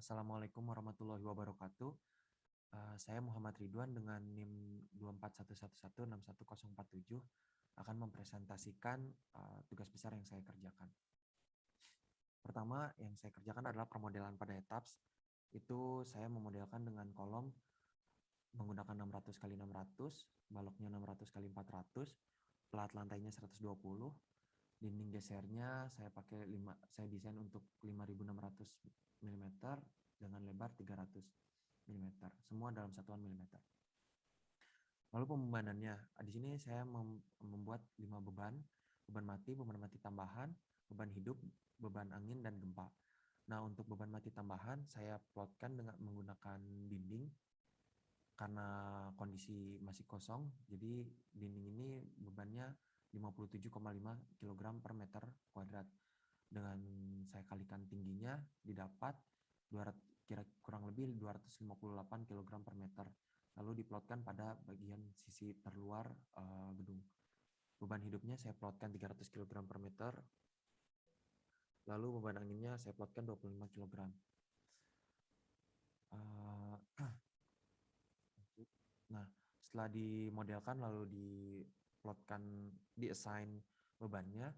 Assalamualaikum warahmatullahi wabarakatuh. Saya Muhammad Ridwan dengan NIM 241116147 akan mempresentasikan tugas besar yang saya kerjakan. Pertama, yang saya kerjakan adalah permodelan pada etaps. Itu saya memodelkan dengan kolom menggunakan 600 kali 600, baloknya 600 kali 400, pelat lantainya 120, dinding gesernya saya desain untuk 5600 mm dengan lebar 300 mm, semua dalam satuan mm. Lalu pembebanannya, di sini saya membuat 5 beban mati tambahan, beban hidup, beban angin, dan gempa. Nah, untuk beban mati tambahan saya plotkan dengan menggunakan dinding karena kondisi masih kosong, jadi dinding ini bebannya 57,5 kg per meter kuadrat. Dengan saya kalikan tingginya didapat kurang lebih 258 kg per meter. Lalu diplotkan pada bagian sisi terluar gedung. Beban hidupnya saya plotkan 300 kg per meter. Lalu beban anginnya saya plotkan 25 kg. Nah, setelah dimodelkan lalu diplotkan, di-assign bebannya,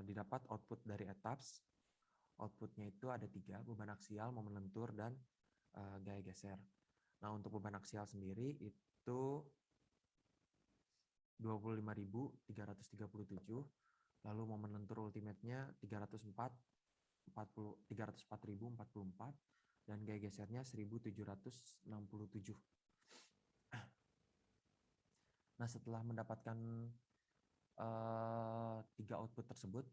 didapat output dari etaps. Outputnya itu ada 3, beban aksial, momen lentur, dan gaya geser. Nah, untuk beban aksial sendiri itu 25.337, lalu momen lentur ultimate-nya 304.044, dan gaya gesernya 1.767. Nah, setelah mendapatkan 3 output tersebut,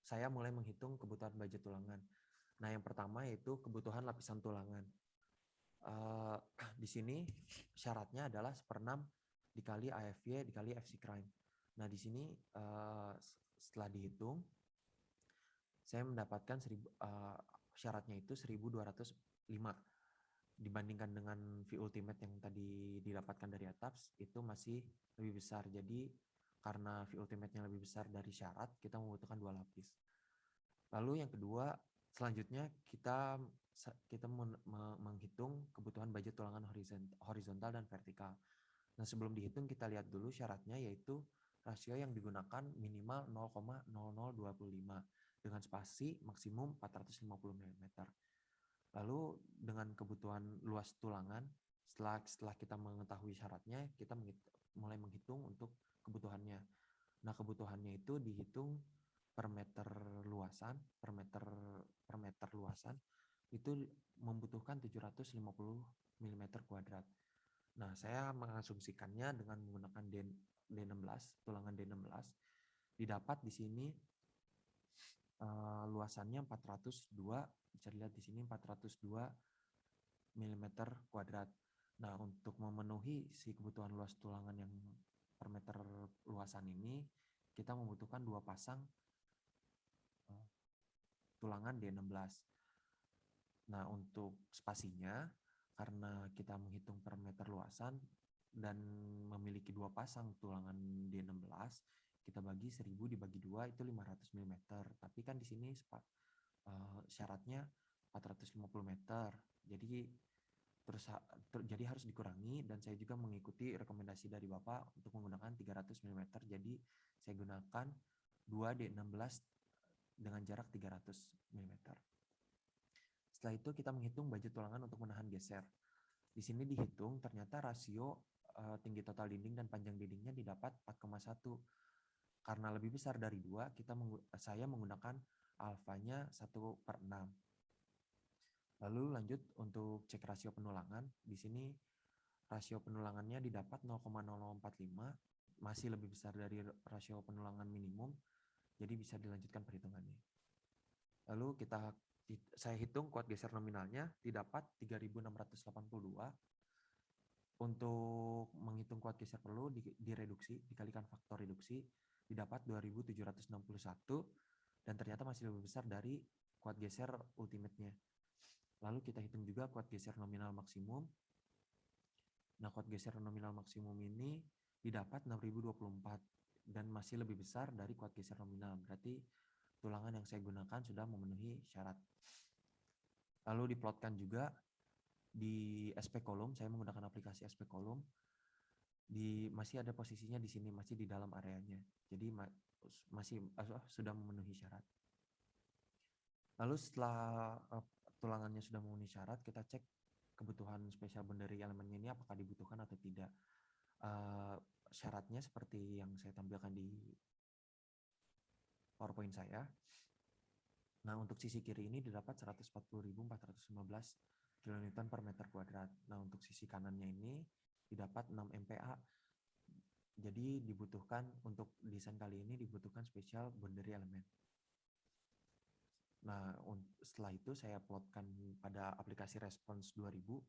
saya mulai menghitung kebutuhan baja tulangan. Nah, yang pertama yaitu kebutuhan lapisan tulangan. Di sini syaratnya adalah 1/6 dikali AFY dikali FC crime. Nah, di sini setelah dihitung, saya mendapatkan syaratnya itu 1.205. Dibandingkan dengan V ultimate yang tadi didapatkan dari ATAPS, itu masih lebih besar. Jadi karena V ultimate-nya lebih besar dari syarat, kita membutuhkan 2 lapis. Lalu yang kedua, selanjutnya kita menghitung kebutuhan baja tulangan horizontal dan vertikal. Nah, sebelum dihitung kita lihat dulu syaratnya, yaitu rasio yang digunakan minimal 0,0025 dengan spasi maksimum 450 mm. Lalu dengan kebutuhan luas tulangan, setelah kita mengetahui syaratnya, kita mulai menghitung untuk kebutuhannya. Nah, kebutuhannya itu dihitung per meter luasan, itu membutuhkan 750 mm kuadrat. Nah, saya mengasumsikannya dengan menggunakan D16, tulangan D16. Didapat di sini luasannya 402, bisa dilihat di sini 402 mm kuadrat. Nah, untuk memenuhi si kebutuhan luas tulangan yang per meter luasan ini, kita membutuhkan 2 pasang tulangan D16. Nah, untuk spasinya, karena kita menghitung per meter luasan dan memiliki 2 pasang tulangan D16, kita bagi 1000 dibagi 2 itu 500 mm. Tapi kan di sini syaratnya 450 meter. Jadi harus dikurangi, dan saya juga mengikuti rekomendasi dari Bapak untuk menggunakan 300 mm. Jadi saya gunakan 2D16 dengan jarak 300 mm. Setelah itu kita menghitung baja tulangan untuk menahan geser. Di sini dihitung ternyata rasio tinggi total dinding dan panjang dindingnya didapat 4,1. Karena lebih besar dari 2, saya menggunakan alfanya 1/6. Lalu lanjut untuk cek rasio penulangan. Di sini rasio penulangannya didapat 0,0045, masih lebih besar dari rasio penulangan minimum, jadi bisa dilanjutkan perhitungannya. Lalu saya hitung kuat geser nominalnya didapat 3.682. Untuk menghitung kuat geser perlu direduksi, dikalikan faktor reduksi, didapat 2.761, dan ternyata masih lebih besar dari kuat geser ultimate-nya. Lalu kita hitung juga kuat geser nominal maksimum. Nah, kuat geser nominal maksimum ini didapat 6.024 dan masih lebih besar dari kuat geser nominal. Berarti tulangan yang saya gunakan sudah memenuhi syarat. Lalu diplotkan juga di SP Column, saya menggunakan aplikasi SP Column, masih ada posisinya di sini, masih di dalam areanya. Jadi masih sudah memenuhi syarat. Lalu setelah tulangannya sudah memenuhi syarat, kita cek kebutuhan spesial bond dari elemennya ini apakah dibutuhkan atau tidak. Syaratnya seperti yang saya tampilkan di PowerPoint saya. Nah, untuk sisi kiri ini didapat 140.415 kN per meter kuadrat. Nah, untuk sisi kanannya ini didapat 6 MPa. Jadi dibutuhkan untuk desain kali ini dibutuhkan spesial bond dari elemen. Nah, setelah itu saya plotkan pada aplikasi Response 2000,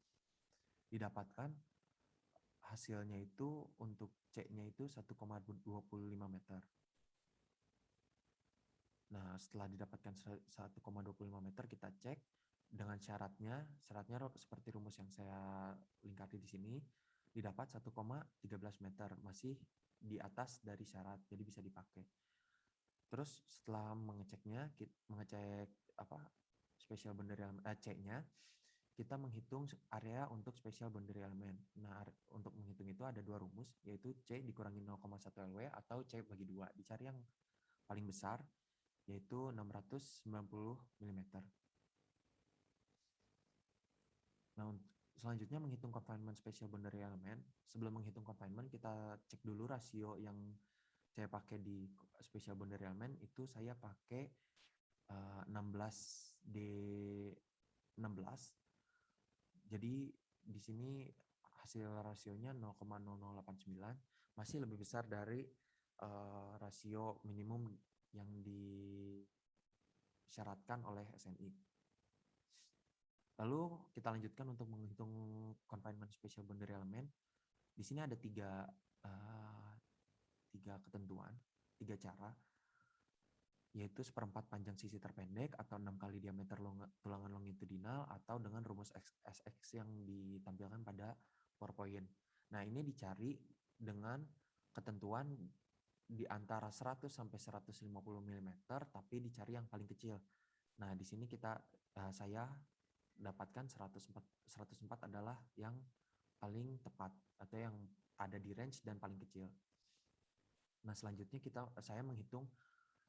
didapatkan hasilnya itu untuk C-nya itu 1,25 meter. Nah, setelah didapatkan 1,25 meter, kita cek dengan syaratnya seperti rumus yang saya lingkari di sini, didapat 1,13 meter, masih di atas dari syarat, jadi bisa dipakai. Terus setelah mengecek spesial boundary element C-nya, kita menghitung area untuk spesial boundary element. Nah, untuk menghitung itu ada dua rumus, yaitu C dikurangi 0,1 LW atau C bagi 2. Dicari yang paling besar, yaitu 690 mm. Nah, selanjutnya menghitung confinement spesial boundary element. Sebelum menghitung confinement, kita cek dulu rasio yang saya pakai di spesial boundary element. Itu saya pakai 16D16. Jadi di sini hasil rasionya 0,0089, masih lebih besar dari rasio minimum yang disyaratkan oleh SNI. Lalu kita lanjutkan untuk menghitung confinement spesial boundary element. Di sini ada tiga ketentuan, 3 cara, yaitu seperempat panjang sisi terpendek atau 6 kali diameter tulangan longitudinal atau dengan rumus SX yang ditampilkan pada PowerPoint. Nah, ini dicari dengan ketentuan di antara 100 sampai 150 mm, tapi dicari yang paling kecil. Nah, di sini saya dapatkan 104 adalah yang paling tepat atau yang ada di range dan paling kecil. Nah, selanjutnya saya menghitung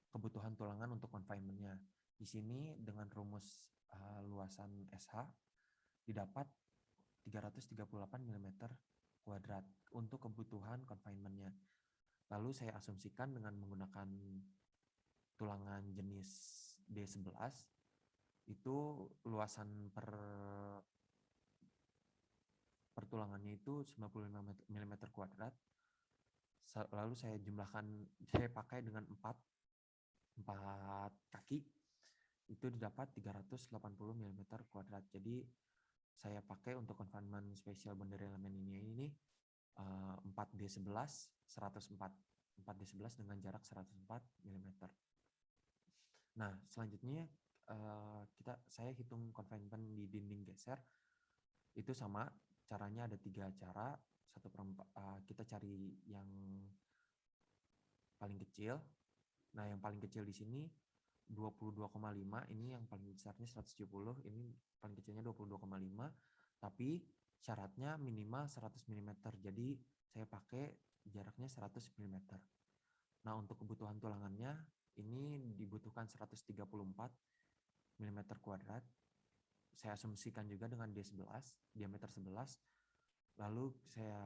kebutuhan tulangan untuk confinement-nya. Di sini dengan rumus luasan SH didapat 338 mm kuadrat untuk kebutuhan confinement-nya. Lalu saya asumsikan dengan menggunakan tulangan jenis D11, itu luasan per tulangannya itu 95 mm kuadrat. Lalu saya pakai dengan 4 kaki, itu didapat 380 mm kuadrat. Jadi saya pakai untuk confinement spesial boundary element ini 4D11 dengan jarak 104 mm. Nah, selanjutnya saya hitung confinement di dinding geser. Itu sama, caranya ada 3 cara. Kita cari yang paling kecil. Nah, yang paling kecil di sini 22,5, ini yang paling besarnya 170, ini paling kecilnya 22,5, tapi syaratnya minimal 100 mm, jadi saya pakai jaraknya 100 mm. Nah, untuk kebutuhan tulangannya, ini dibutuhkan 134 mm kuadrat. Saya asumsikan juga dengan D11, diameter 11, lalu saya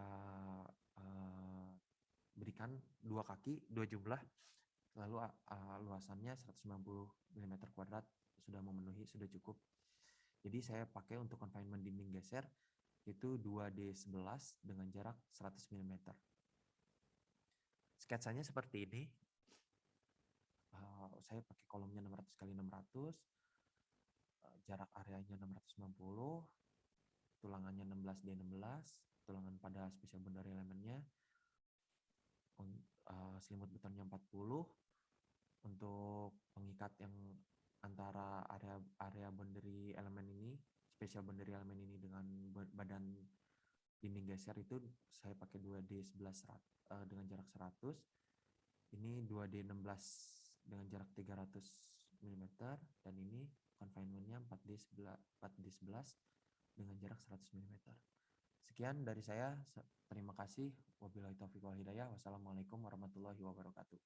berikan 2 kaki, 2 jumlah, lalu luasannya 190 mm kuadrat, sudah memenuhi, sudah cukup. Jadi saya pakai untuk confinement dinding geser itu 2D11 dengan jarak 100 mm. Sketsanya seperti ini. Saya pakai kolomnya 600 x 600, jarak areanya 690, tulangannya 16D16, tulangan pada spesial boundary elementnya, selimut betonnya 40, untuk pengikat yang antara area boundary elemen ini, spesial boundary elemen ini dengan badan dinding geser itu saya pakai 2D11 dengan jarak 100, ini 2D16 dengan jarak 300 mm, dan ini confinement-nya 4D 4D11 dengan jarak 100 mm. Sekian dari saya. Terima kasih. Wabillahi taufiq wal hidayah. Wassalamualaikum warahmatullahi wabarakatuh.